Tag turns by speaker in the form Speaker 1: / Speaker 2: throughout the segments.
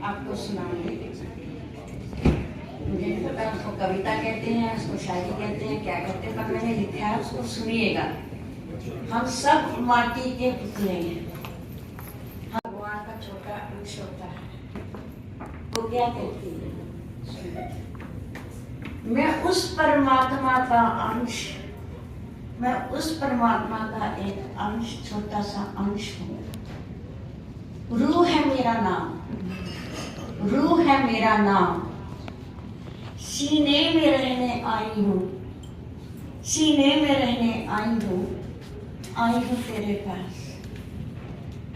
Speaker 1: आपको सुनाऊंगी। मुझे नहीं पता उसको कविता कहते हैं, उसको शायरी कहते हैं, क्या कहते हैं, पर मैंने लिखा है, उसको सुनिएगा। हम सब माटी के पुतले हैं। भगवान का छोटा अंश होता है, वो क्या कहती है? मैं उस परमात्मा का अंश, मैं उस परमात्मा का एक अंश, छोटा सा अंश हूँ। रूह है मेरा नाम, रूह है मेरा नाम, सीने में रहने आई हूँ, सीने में रहने आई हूँ तेरे पास,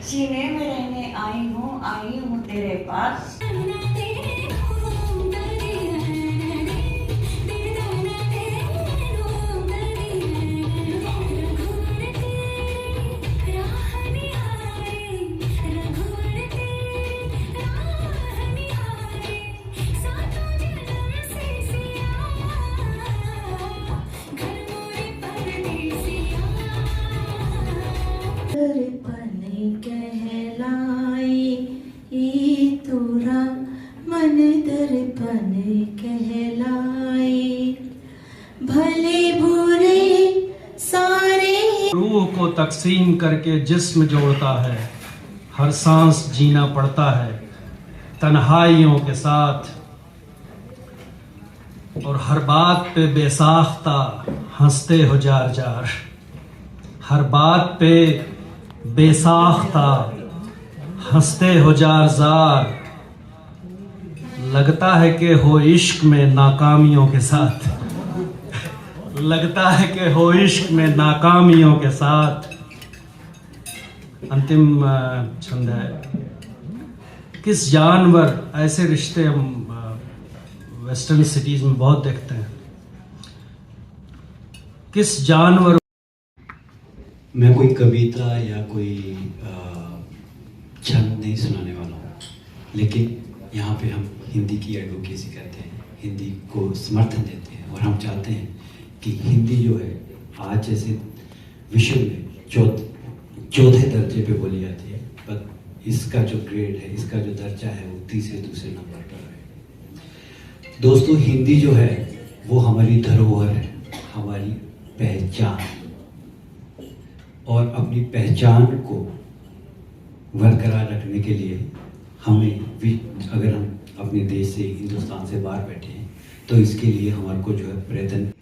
Speaker 1: सीने में रहने आई हूँ तेरे पास।
Speaker 2: दर्पण कहलाई तुरा, मन दर्पण कहलाई, भले बुरे सारे।
Speaker 3: रूह को तकसीम करके जिस्म जोड़ता है, हर सांस जीना पड़ता है तन्हाइयों के साथ, और हर बात पे बेसाख्ता हंसते हो जार जार, हर बात पे बेसाख्ता हंसते हो जार जार। लगता है कि हो इश्क में नाकामियों के साथ, लगता है कि हो इश्क में नाकामियों के साथ। अंतिम छंद है। किस जानवर, ऐसे रिश्ते हम वेस्टर्न सिटीज में बहुत देखते हैं। किस जानवर।
Speaker 4: मैं कोई कविता या कोई छंद नहीं सुनाने वाला हूँ, लेकिन यहाँ पे हम हिंदी की एडवोकेसी करते हैं, हिंदी को समर्थन देते हैं, और हम चाहते हैं कि हिंदी जो है आज जैसे विश्व में चौथे दर्जे पे बोली जाती है, पर इसका जो ग्रेड है, इसका जो दर्जा है, वो तीसरे दूसरे नंबर पर है। दोस्तों, हिंदी जो है वो हमारी धरोहर है, हमारी पहचान, और अपनी पहचान को बरकरार रखने के लिए हमें भी, अगर हम अपने देश से, हिंदुस्तान से बाहर बैठे हैं, तो इसके लिए हमारे को जो है प्रयत्न।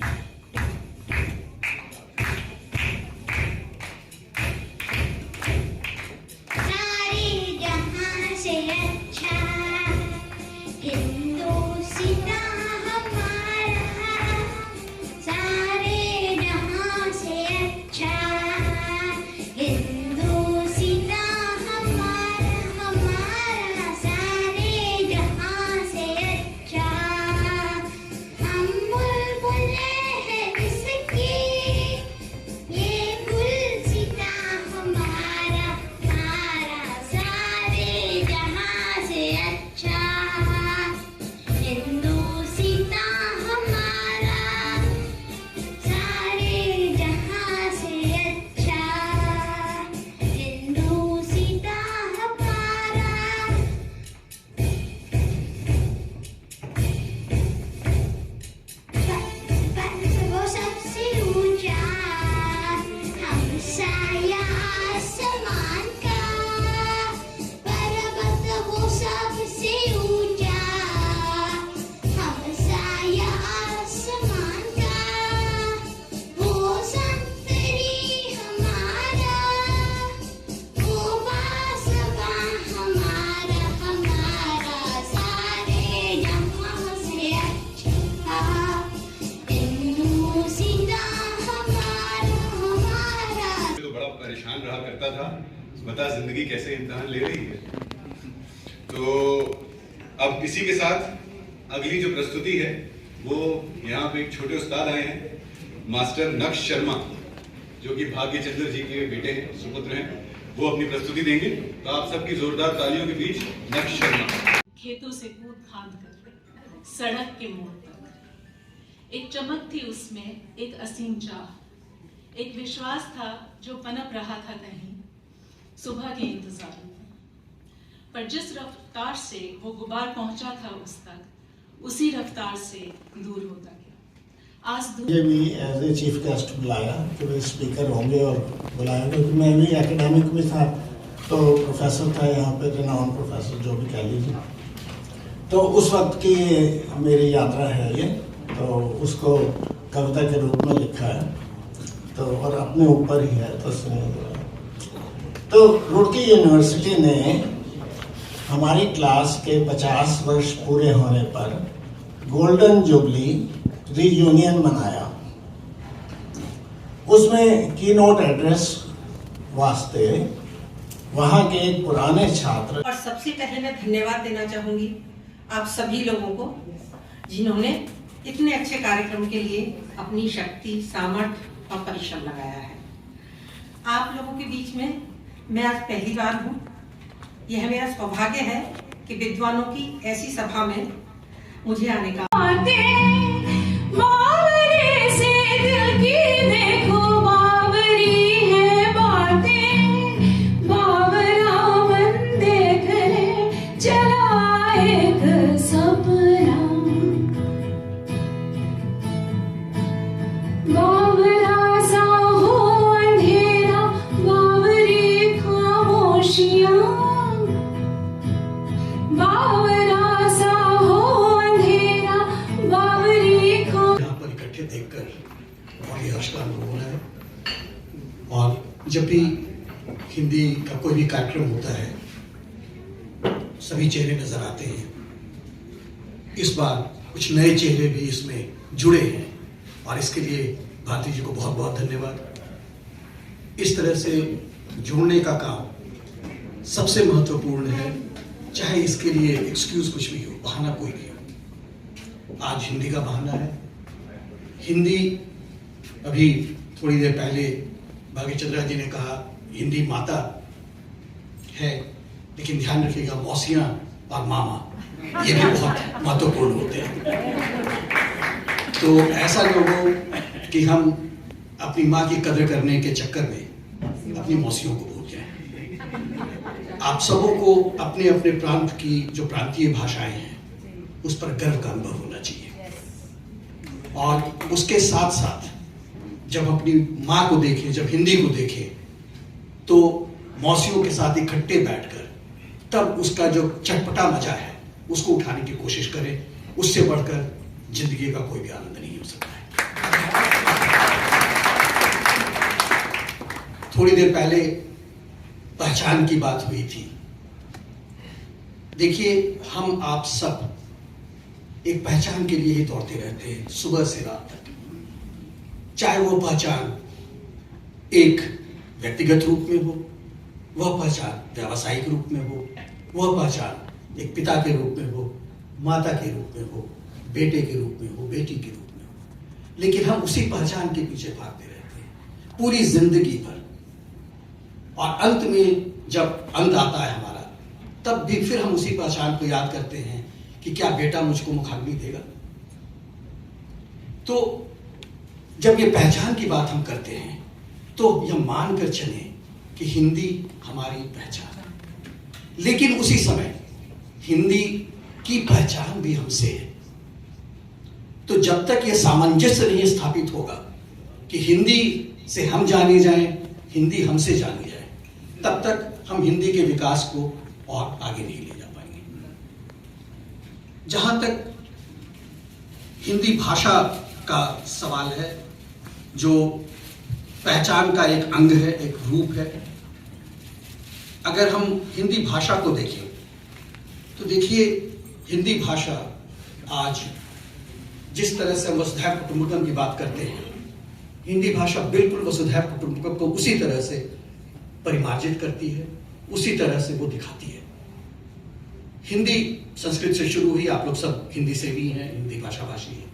Speaker 5: रहा करता था, बता जिंदगी कैसे इम्तिहान ले रही है। तो अब इसी के साथ अगली जो प्रस्तुति है वो यहाँ पे एक छोटे उस्ताद आए हैं, मास्टर नक्श शर्मा, जो कि भाग्य चंद्र जी के बेटे हैं, सुपुत्र हैं। वो अपनी प्रस्तुति देंगे। तो आप सबकी जोरदार तालियों के बीच नक्श शर्मा।
Speaker 6: खेतों से कूद फांद कर सड़क के मोड़ तक एक चमक थी उसमें, एक असीम चाह, एक विश्वास था जो पनप रहा था कहीं सुबह के इंतजार में। पर जिस रफ्तार से वो गुबार पहुंचा था उस तक, उसी रफ्तार से दूर होता गया। आज
Speaker 7: मुझे भी एज ए चीफ गेस्ट बुलाया कि वे स्पीकर होंगे और बुलाया, क्योंकि मैं भी एकेडमिक में था, तो प्रोफेसर था यहाँ पे, रिनाउंड प्रोफेसर जो भी कह लीजिए। तो उस वक्त की मेरी यात्रा है ये, तो उसको कविता के रूप में लिखा है, तो और अपने ऊपर ही है। तो रुड़की यूनिवर्सिटी ने हमारी क्लास के 50 वर्ष पूरे होने पर गोल्डन जुबली रीयूनियन मनाया। उसमें कीनोट एड्रेस वास्ते वहाँ के एक पुराने छात्र,
Speaker 8: और सबसे पहले मैं धन्यवाद देना चाहूंगी आप सभी लोगों को जिन्होंने इतने अच्छे कार्यक्रम के लिए अपनी शक्ति, सामर्थ्य और परिश्रम लगाया है। आप लोगों के बीच में मैं आज पहली बार हूँ। यह मेरा सौभाग्य है कि विद्वानों की ऐसी सभा में मुझे आने का
Speaker 9: और जब भी हिंदी का कोई भी कार्यक्रम होता है सभी चेहरे नजर आते हैं। इस बार कुछ नए चेहरे भी इसमें जुड़े हैं और इसके लिए भारती जी को बहुत बहुत धन्यवाद। इस तरह से जोड़ने का काम सबसे महत्वपूर्ण है, चाहे इसके लिए एक्सक्यूज कुछ भी हो, बहाना कोई भी हो। आज हिंदी का बहाना है। हिंदी, अभी थोड़ी देर पहले भाग्य चंद्रा जी ने कहा हिंदी माता है, लेकिन ध्यान रखिएगा मौसियां और मामा ये भी बहुत महत्वपूर्ण होते हैं। तो ऐसा न हो कि हम अपनी माँ की कदर करने के चक्कर में अपनी मौसियों को भूल जाएं। आप सबों को अपने अपने प्रांत की जो प्रांतीय भाषाएं हैं उस पर गर्व का अनुभव होना चाहिए, और उसके साथ साथ जब अपनी माँ को देखें, जब हिंदी को देखें, तो मौसियों के साथ इकट्ठे बैठकर तब उसका जो चटपटा मजा है उसको उठाने की कोशिश करें। उससे बढ़कर जिंदगी का कोई भी आनंद नहीं हो सकता है। थोड़ी देर पहले पहचान की बात हुई थी। देखिए, हम आप सब एक पहचान के लिए ही दौड़ते रहते हैं सुबह से रात तक, चाहे वो पहचान एक व्यक्तिगत रूप में हो, वह पहचान व्यावसायिक रूप में हो, वह पहचान एक पिता के रूप में हो, माता के रूप में हो, बेटे के रूप में हो, बेटी के रूप में हो, लेकिन हम उसी पहचान के पीछे भागते रहते हैं पूरी जिंदगी भर। और अंत में जब अंत आता है हमारा, तब भी फिर हम उसी पहचान को याद करते हैं कि क्या बेटा मुझको मुखाग्नि देगा। तो जब ये पहचान की बात हम करते हैं तो यह मानकर चलें कि हिंदी हमारी पहचान है, लेकिन उसी समय हिंदी की पहचान भी हमसे है। तो जब तक ये सामंजस्य नहीं स्थापित होगा कि हिंदी से हम जाने जाएं, हिंदी हमसे जानी जाए, तब तक हम हिंदी के विकास को और आगे नहीं ले जा पाएंगे। जहां तक हिंदी भाषा का सवाल है, जो पहचान का एक अंग है, एक रूप है, अगर हम हिंदी भाषा को देखें तो देखिए, हिंदी भाषा आज जिस तरह से हम वसुधैव कुटुंबकम की बात करते हैं, हिंदी भाषा बिल्कुल वसुधैव कुटुंबकम को उसी तरह से परिमार्जित करती है, उसी तरह से वो दिखाती है। हिंदी संस्कृत से शुरू हुई, आप लोग सब हिंदी से भी हैं, हिंदी भाषा भाषी हैं,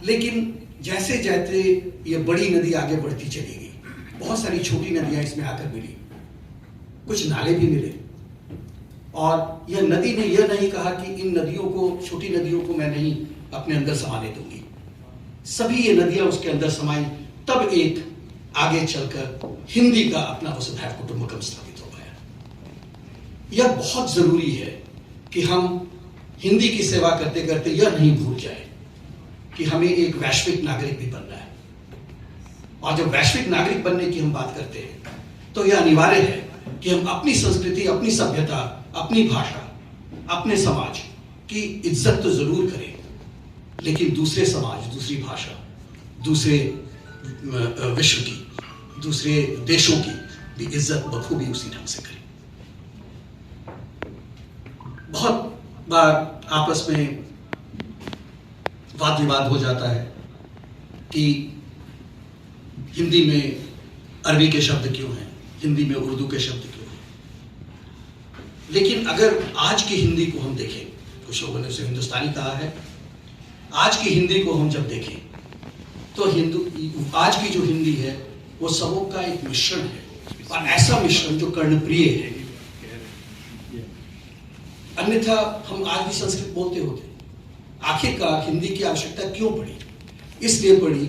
Speaker 9: लेकिन जैसे जैसे ये बड़ी नदी आगे बढ़ती चली गई, बहुत सारी छोटी नदियां इसमें आकर मिली, कुछ नाले भी मिले, और यह नदी ने यह नहीं कहा कि इन नदियों को, छोटी नदियों को मैं नहीं अपने अंदर समाने दूंगी। सभी ये नदियां उसके अंदर समाई, तब एक आगे चलकर हिंदी का अपना वसुधैव कुटुंबकम स्थापित हो गया। यह बहुत जरूरी है कि हम हिंदी की सेवा करते करते यह नहीं भूल जाए कि हमें एक वैश्विक नागरिक भी बनना है। और जब वैश्विक नागरिक बनने की हम बात करते हैं तो यह अनिवार्य है कि हम अपनी संस्कृति, अपनी सभ्यता, अपनी भाषा, अपने समाज की इज्जत तो जरूर करें, लेकिन दूसरे समाज, दूसरी भाषा, दूसरे विश्व की, दूसरे देशों की भी इज्जत बखूबी उसी ढंग से करें। बहुत बार आपस में वाद विवाद हो जाता है कि हिंदी में अरबी के शब्द क्यों हैं, हिंदी में उर्दू के शब्द क्यों हैं। लेकिन अगर आज की हिंदी को हम देखें, कुछ लोगों ने उसे हिंदुस्तानी कहा है, आज की हिंदी को हम जब देखें तो आज की जो हिंदी है वो सबों का एक मिश्रण है, और ऐसा मिश्रण जो कर्णप्रिय है। अन्यथा हम आज भी संस्कृत बोलते होते। आखिरकार हिंदी की आवश्यकता क्यों पड़ी? इसलिए पड़ी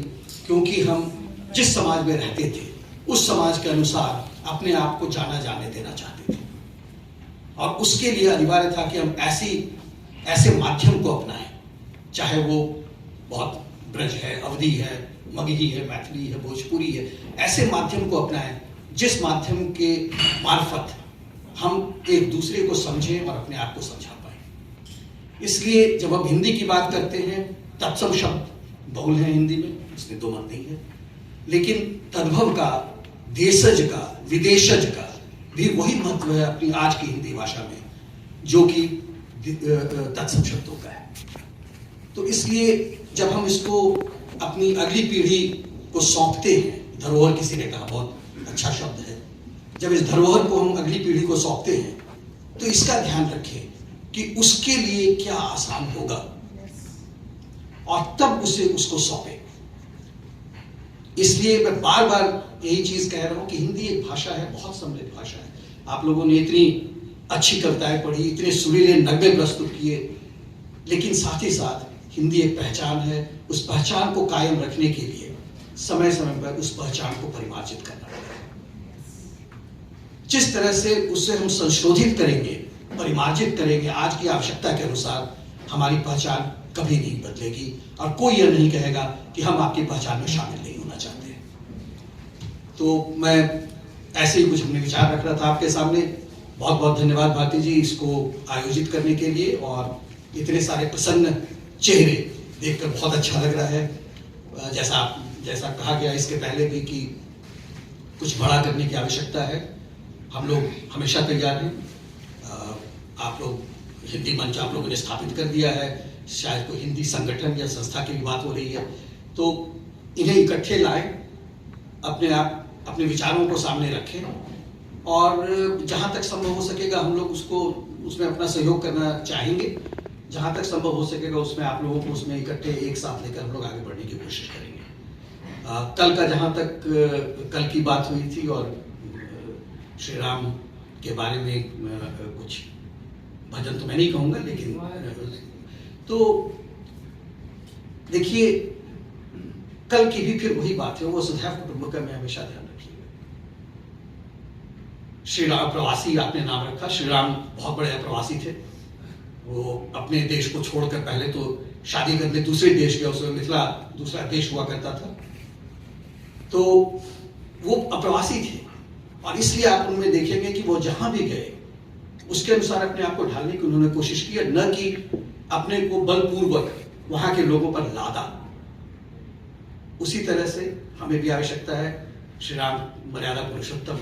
Speaker 9: क्योंकि हम जिस समाज में रहते थे उस समाज के अनुसार अपने आप को जाना जाने देना चाहते थे, और उसके लिए अनिवार्य था कि हम ऐसे माध्यम को अपनाएं, चाहे वो बहुत ब्रज है, अवधी है, मगही है, मैथिली है, भोजपुरी है, ऐसे माध्यम को अपनाएं जिस माध्यम के मार्फत हम एक दूसरे को समझें और अपने आप को समझा पाए। इसलिए जब हम हिंदी की बात करते हैं, तत्सम शब्द बहुल है हिंदी में, इसमें दो मत नहीं है, लेकिन तद्भव का, देशज का, विदेशज का भी वही महत्व है अपनी आज की हिंदी भाषा में जो कि तत्सम शब्दों का है। तो इसलिए जब हम इसको अपनी अगली पीढ़ी को सौंपते हैं, धरोहर किसी ने कहा, बहुत अच्छा शब्द है, जब इस धरोहर को हम अगली पीढ़ी को सौंपते हैं तो इसका ध्यान रखें कि उसके लिए क्या आसान होगा और तब उसको सौंपे। इसलिए मैं बार बार यही चीज कह रहा हूं कि हिंदी एक भाषा है, बहुत समृद्ध भाषा है। आप लोगों ने इतनी अच्छी कविताएं पढ़ी, इतने सुरीले नगमे प्रस्तुत किए, लेकिन साथ ही साथ हिंदी एक पहचान है। उस पहचान को कायम रखने के लिए समय समय पर उस पहचान को परिमार्जित करना पड़ेगा। जिस तरह से उससे हम संशोधित करेंगे, परिमार्जित करेंगे आज की आवश्यकता के अनुसार, हमारी पहचान कभी नहीं बदलेगी और कोई यह नहीं कहेगा कि हम आपकी पहचान में शामिल नहीं होना चाहते हैं। तो मैं ऐसे ही कुछ अपने विचार रख रहा था आपके सामने। बहुत बहुत धन्यवाद भारती जी इसको आयोजित करने के लिए, और इतने सारे प्रसन्न चेहरे देखकर बहुत अच्छा लग रहा है। जैसा कहा गया इसके पहले भी कि कुछ बड़ा करने की आवश्यकता है, हम लोग हमेशा तैयार हैं। आप लोग हिंदी मंच आप लोगों ने स्थापित कर दिया है, शायद कोई हिंदी संगठन या संस्था की भी बात हो रही है, तो इन्हें इकट्ठे लाएं, अपने विचारों को सामने रखें, और जहां तक संभव हो सकेगा हम लोग उसमें अपना सहयोग करना चाहेंगे। जहां तक संभव हो सकेगा उसमें आप लोगों को उसमें इकट्ठे एक साथ लेकर हम लोग आगे बढ़ने की कोशिश करेंगे। कल का जहां तक कल की बात हुई थी और श्री राम के बारे में कुछ भजन तो मैं नहीं कहूंगा, लेकिन तो देखिए कल की भी फिर वही बात है, वो वसुधैव कुटुंबकम में हमेशा ध्यान रखिएगा। श्री राम प्रवासी आपने नाम रखा, श्री राम बहुत बड़े प्रवासी थे। वो अपने देश को छोड़कर पहले तो शादी करने दूसरे देश गए, उसमें मिथिला दूसरा देश हुआ करता था, तो वो अप्रवासी थे, और इसलिए आप उनमें देखेंगे कि वो जहां भी गए उसके अनुसार अपने आप को ढालने की उन्होंने कोशिश की, न कि अपने को बलपूर्वक वहां के लोगों पर लादा। उसी तरह से हमें भी आवश्यकता है श्री राम मर्यादा पुरुषोत्तम,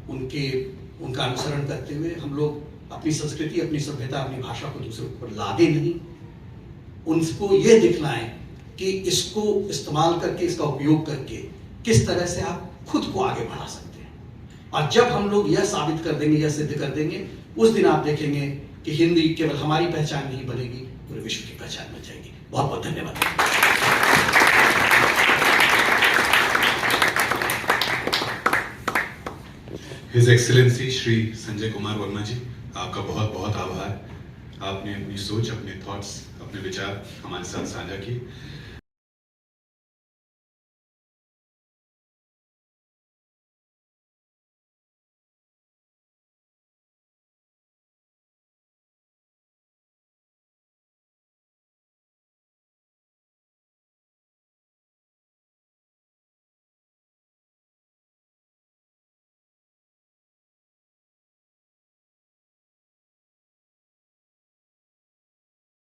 Speaker 9: उनका अनुसरण करते हुए हम लोग अपनी संस्कृति, अपनी सभ्यता, अपनी भाषा को दूसरों पर लादे नहीं, उनको ये दिखलाएं कि इसको इस्तेमाल करके, इसका उपयोग करके किस तरह से आप खुद को आगे बढ़ा सकते हैं। और जब हम लोग यह साबित कर देंगे, यह सिद्ध कर देंगे, उस दिन आप देखेंगे कि हिंदी केवल हमारी पहचान नहीं बनेगी, पूरे विश्व की पहचान बन जाएगी। बहुत बहुत धन्यवाद।
Speaker 5: हिज एक्सीलेंसी श्री संजय कुमार वर्मा जी, आपका बहुत बहुत आभार। आपने अपनी सोच, अपने थॉट्स, अपने विचार हमारे साथ साझा किए।